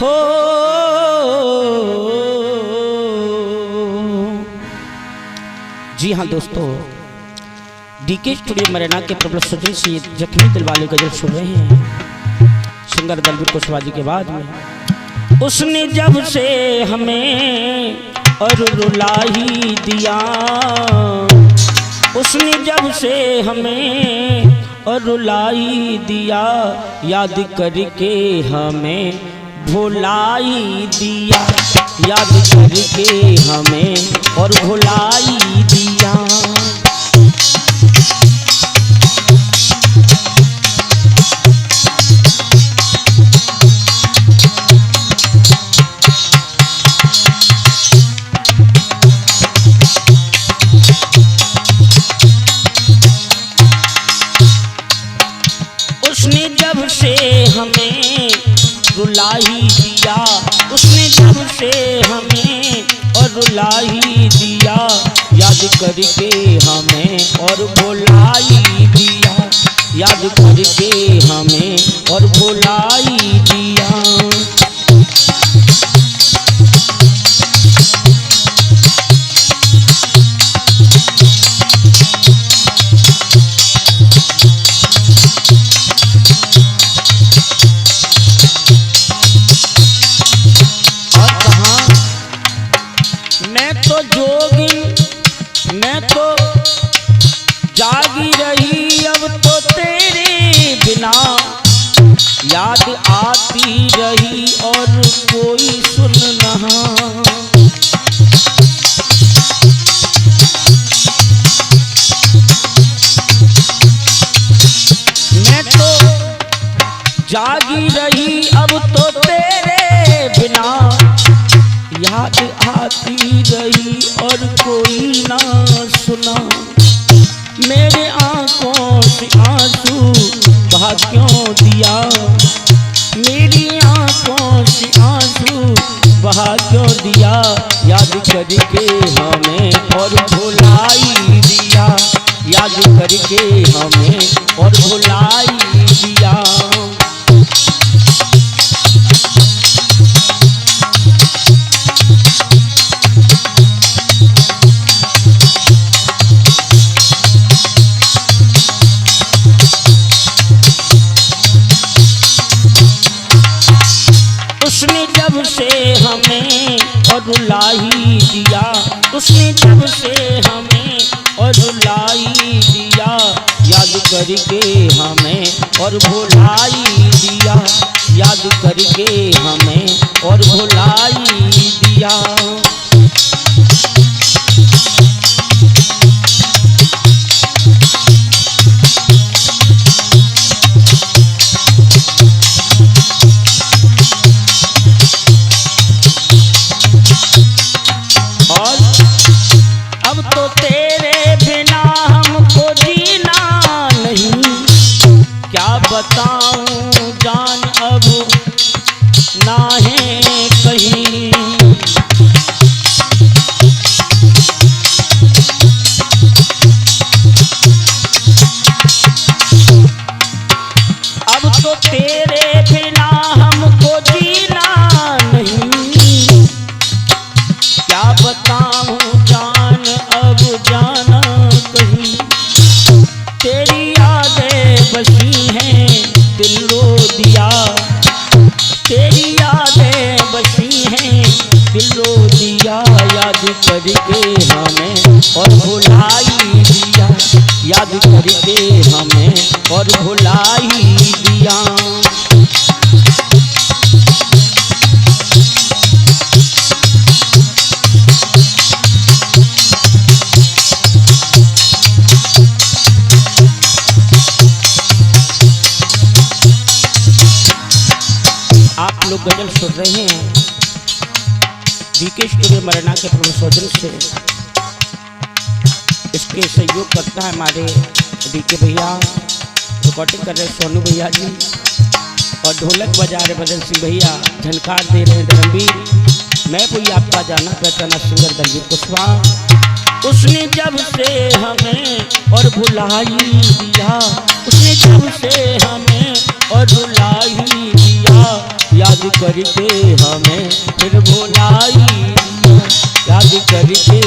हो जी हाँ दोस्तों, डीके स्टूडियो मरैना के प्रबल सजन से जख्मी दिल वाले गजल सुन रहे हैं सिंगर दलवीर कुशवाहा जी के बाद में। उसने जब से हमें और रुला ही दिया, उसने जब से हमें और रुला ही दिया, याद करके हमें भुलाई दिया, याद करके हमें और भुलाई दिया। उसने जब से हमें रुला ही दिया, उसने जब से हमें और रुला ही दिया, याद करके हमें और भुलाई दिया, याद करके हमें और भुलाई दिया। मैं तो जागी रही अब तो तेरे बिना, याद आती रही और कोई सुन रहा। मैं तो जागी रही अब तो तेरे बिना, याद आती रही और कोई ना सुना। मेरे आंखों से आंसू बहा क्यों दिया, मेरी आंखों से आंसू बहा क्यों दिया, याद करके हमें और भुलाई दिया, याद करके हमें और भुलाई दिया। उसने जब से हमें और रुला ही दिया, उसने जब से हमें और रुला ही दिया, याद करके हमें और भुलाई दिया, याद करके हमें और भुलाई दिया। अब तो तेरे बिना हमको जीना नहीं, क्या बताऊं जान अब ना है कहीं। अब तो तेरे बिना हमको जीना नहीं, क्या बताऊं जान अब जाना कहीं। तेरी यादें बसी हैं दिल रो दिया, तेरी यादें बसी हैं दिल रो दिया, याद करके हमें और भुलाई दिया, याद करके हमें और भुलाई दिया। आप लोग गजल सुन रहे हैं डीके स्टूडियो मरैना के प्रबल सजन से। इसके सहयोग करता है हमारे डीके भैया, रिकॉर्डिंग कर रहे सोनू भैया जी, और ढोलक बजा रहे बदन सिंह भैया, झनकार दे रहे हैं धर्मवीर। मैं कोई आपका जाना पहचाना सिंगर दलवीर कुशवाहा। उसने जब से हमें और भुलाई दिया, उसने जब से हमें और रुला ही दिया, याद करके हमें फिर भुलाई दिया, याद करके